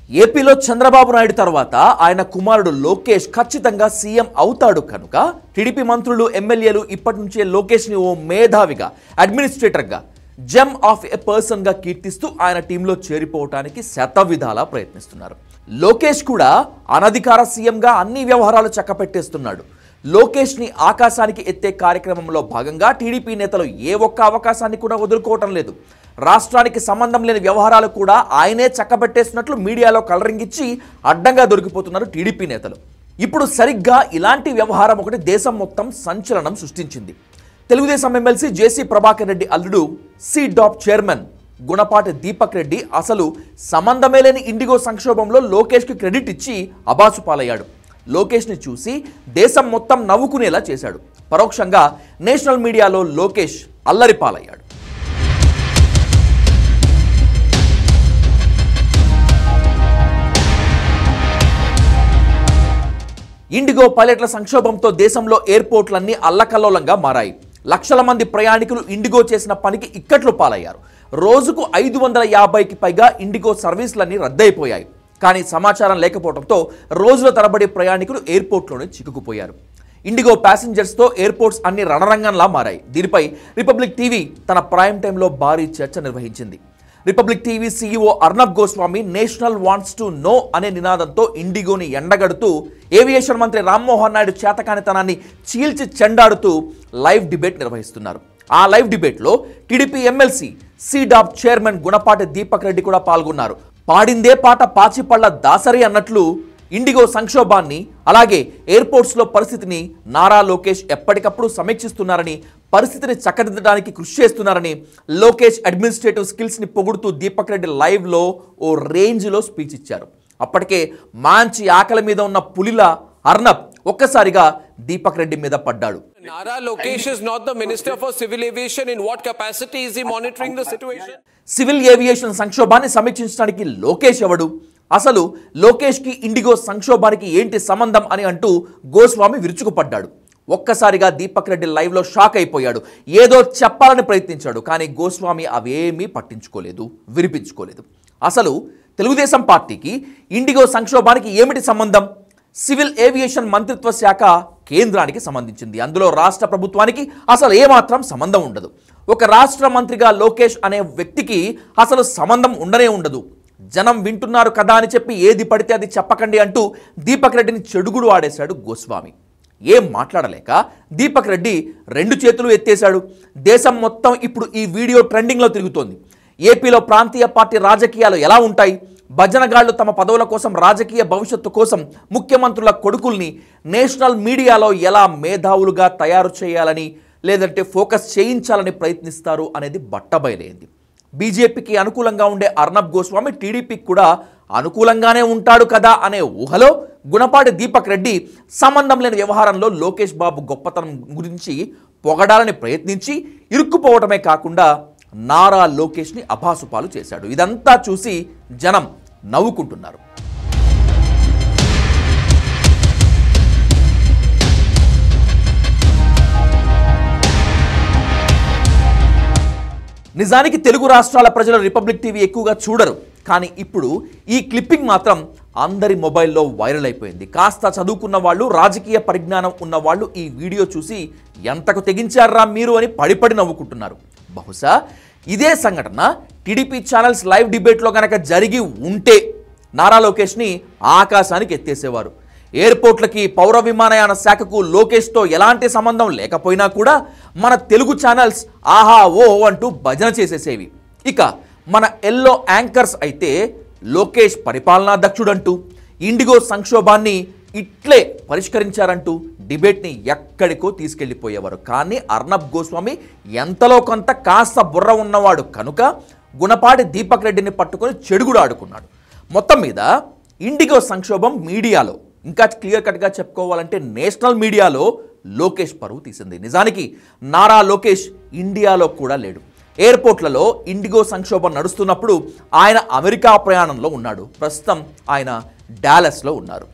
ఏపీలో చంద్రబాబు నాయుడు తర్వాత ఆయన కుమారుడు లోకేష్ ఖచ్చితంగా సీఎం అవుతాడు కనుక టీడీపీ మంత్రులు ఎమ్మెల్యేలు ఇప్పటి నుంచే లోకేష్ని ఓ మేధావిగా అడ్మినిస్ట్రేటర్గా జెమ్ ఆఫ్ ఎ పర్సన్గా కీర్తిస్తూ ఆయన టీంలో చేరిపోవటానికి శతవిధాలా ప్రయత్నిస్తున్నారు. లోకేష్ కూడా అనధికార సీఎంగా అన్ని వ్యవహారాలు చక్కపెట్టేస్తున్నాడు. లోకేష్ని ఆకాశానికి ఎత్తే కార్యక్రమంలో భాగంగా టీడీపీ నేతలు ఏ ఒక్క అవకాశాన్ని కూడా వదులుకోవటం లేదు. రాష్ట్రానికి సంబంధం లేని వ్యవహారాలు కూడా ఆయనే చక్కబెట్టేస్తున్నట్లు మీడియాలో కలరింగ్ ఇచ్చి అడ్డంగా దొరికిపోతున్నారు టీడీపీ నేతలు. ఇప్పుడు సరిగ్గా ఇలాంటి వ్యవహారం ఒకటి దేశం మొత్తం సంచలనం సృష్టించింది. తెలుగుదేశం ఎమ్మెల్సీ జేసీ ప్రభాకర్ రెడ్డి అల్లుడు సీడాప్ చైర్మన్ గుణపాటి దీపక్ రెడ్డి అసలు సంబంధమే లేని ఇండిగో సంక్షోభంలో లోకేష్కి క్రెడిట్ ఇచ్చి అబాసుపాలయ్యాడు. లోకేష్ని చూసి దేశం మొత్తం నవ్వుకునేలా చేశాడు. పరోక్షంగా నేషనల్ మీడియాలో లోకేష్ అల్లరిపాలయ్యాడు. ఇండిగో పైలట్ల సంక్షోభంతో దేశంలో ఎయిర్పోర్ట్లన్నీ అల్లకల్లోలంగా మారాయి. లక్షల మంది ప్రయాణికులు ఇండిగో చేసిన పనికి ఇక్కట్లు పాలయ్యారు. రోజుకు 550కి పైగా ఇండిగో సర్వీసులన్నీ రద్దయిపోయాయి. కానీ సమాచారం లేకపోవడంతో రోజుల తరబడి ప్రయాణికులు ఎయిర్పోర్ట్లోనే చిక్కుకుపోయారు. ఇండిగో ప్యాసింజర్స్తో ఎయిర్పోర్ట్స్ అన్ని రణరంగంలా మారాయి. దీనిపై రిపబ్లిక్ టీవీ తన ప్రైమ్ టైంలో భారీ చర్చ నిర్వహించింది. Republic TV CEO Arnab Goswami national wants to know అనే నినాదంతో ఇండిగోని ఎండగడుతూ ఏవియేషన్ మంత్రి రామ్మోహన్ నాయుడు చేతకానితనాన్ని చీల్చి చెండాడుతూ లైవ్ డిబేట్ నిర్వహిస్తున్నారు. ఆ లైవ్ డిబేట్లో TDP MLC SEEDAP chairman Gunapati Deepak Reddy కూడా పాల్గొన్నారు. పాడిందే పాట పాచిపళ్ళ దాసరి అన్నట్లు ఇండిగో సంక్షోభాన్ని అలాగే ఎయిర్పోర్ట్స్లో పరిస్థితిని నారా లోకేష్ ఎప్పటికప్పుడు సమీక్షిస్తున్నారని, పరిస్థితిని చక్కదిద్దడానికి కృషి చేస్తున్నారని లోకేష్ అడ్మినిస్ట్రేటివ్ స్కిల్స్ని పొగుడుతూ దీపక్ రెడ్డి లైవ్లో ఓ రేంజ్లో స్పీచ్ ఇచ్చారు. అప్పటికే మంచి ఆకలి మీద ఉన్న పులిలా అర్నబ్ ఒక్కసారిగా దీపక్ రెడ్డి మీద పడ్డాడు. Nara Lokesh is not the Minister for Civil Aviation. In what capacity is he monitoring the situation? Civil aviation సంక్షోభాన్ని సమీక్షించడానికి లోకేష్ ఎవడు? అసలు లోకేష్కి ఇండిగో సంక్షోభానికి ఏంటి సంబంధం అని అంటూ గోస్వామి విరుచుకుపడ్డాడు. ఒక్కసారిగా దీపక్ రెడ్డి లైవ్లో షాక్ అయిపోయాడు. ఏదో చెప్పాలని ప్రయత్నించాడు, కానీ గోస్వామి అవేమీ పట్టించుకోలేదు, వినిపించుకోలేదు. అసలు తెలుగుదేశం పార్టీకి ఇండిగో సంక్షోభానికి ఏమిటి సంబంధం? సివిల్ ఏవియేషన్ మంత్రిత్వ శాఖ కేంద్రానికి సంబంధించింది. అందులో రాష్ట్ర ప్రభుత్వానికి అసలు ఏమాత్రం సంబంధం ఉండదు. ఒక రాష్ట్ర మంత్రిగా లోకేష్ అనే వ్యక్తికి అసలు సంబంధం ఉండనే ఉండదు. జనం వింటున్నారు కదా అని చెప్పి ఏది పడితే అది చెప్పకండి అంటూ దీపక్ రెడ్డిని చెడుగుడు ఆడేశాడు గోస్వామి. ఏం మాట్లాడలేక దీపక్ రెడ్డి 2 చేతులు ఎత్తేశాడు. దేశం మొత్తం ఇప్పుడు ఈ వీడియో ట్రెండింగ్లో తిరుగుతోంది. ఏపీలో ప్రాంతీయ పార్టీ రాజకీయాలు ఎలా ఉంటాయి? భజనగాళ్లు తమ పదవుల కోసం, రాజకీయ భవిష్యత్తు కోసం ముఖ్యమంత్రుల కొడుకుల్ని నేషనల్ మీడియాలో ఎలా మేధావులుగా తయారు చేయాలని, లేదంటే ఫోకస్ చేయించాలని ప్రయత్నిస్తారు అనేది బట్టబయలైంది. బీజేపీకి అనుకూలంగా ఉండే అర్నబ్ గోస్వామి టీడీపీకి కూడా అనుకూలంగానే ఉంటాడు కదా అనే ఊహలో గుణపాటి దీపక్ రెడ్డి సంబంధం లేని వ్యవహారంలో లోకేష్ బాబు గొప్పతనం గురించి పొగడాలని ప్రయత్నించి ఇరుక్కుపోవటమే కాకుండా నారా లోకేష్ని అభాసుపాలు చేశాడు. ఇదంతా చూసి జనం నవ్వుకుంటున్నారు. నిజానికి తెలుగు రాష్ట్రాల ప్రజలు రిపబ్లిక్ టీవీ ఎక్కువగా చూడరు, కానీ ఇప్పుడు ఈ క్లిప్పింగ్ మాత్రం అందరి మొబైల్లో వైరల్ అయిపోయింది. కాస్త చదువుకున్న వాళ్ళు, రాజకీయ పరిజ్ఞానం ఉన్న వాళ్ళు ఈ వీడియో చూసి ఎంతకు తెగించారా మీరు అని పడిపడి నవ్వుకుంటున్నారు. బహుశా ఇదే సంఘటన టీడీపీ ఛానల్స్ లైవ్ డిబేట్లో కనుక జరిగి ఉంటే నారా లోకేష్ని ఆకాశానికి ఎత్తేసేవారు. ఎయిర్పోర్ట్లకి, పౌర విమానయాన శాఖకు లోకేష్తో ఎలాంటి సంబంధం లేకపోయినా కూడా మన తెలుగు ఛానల్స్ ఆహా ఓ అంటూ భజన చేసేసేవి. ఇక మన ఎల్లో యాంకర్స్ అయితే లోకేష్ పరిపాలనాధ్యక్షుడంటూ, ఇండిగో సంక్షోభాన్ని ఇట్లే పరిష్కరించారంటూ డిబేట్ని ఎక్కడికో తీసుకెళ్లిపోయేవారు. కానీ అర్నబ్ గోస్వామి ఎంతలో కొంత కాస్త బుర్ర ఉన్నవాడు కనుక గుణపాటి దీపక్ రెడ్డిని పట్టుకొని చెడుగుడు ఆడుకున్నాడు. మొత్తం మీద ఇండిగో సంక్షోభం మీడియాలో, ఇంకా క్లియర్ కట్గా చెప్పుకోవాలంటే నేషనల్ మీడియాలో లోకేష్ పరువు తీసింది. నిజానికి నారా లోకేష్ ఇండియాలో కూడా లేడు. ఎయిర్పోర్ట్లలో ఇండిగో సంక్షోభం నడుస్తున్నప్పుడు ఆయన అమెరికా ప్రయాణంలో ఉన్నాడు. ప్రస్తుతం ఆయన డాలస్లో ఉన్నారు.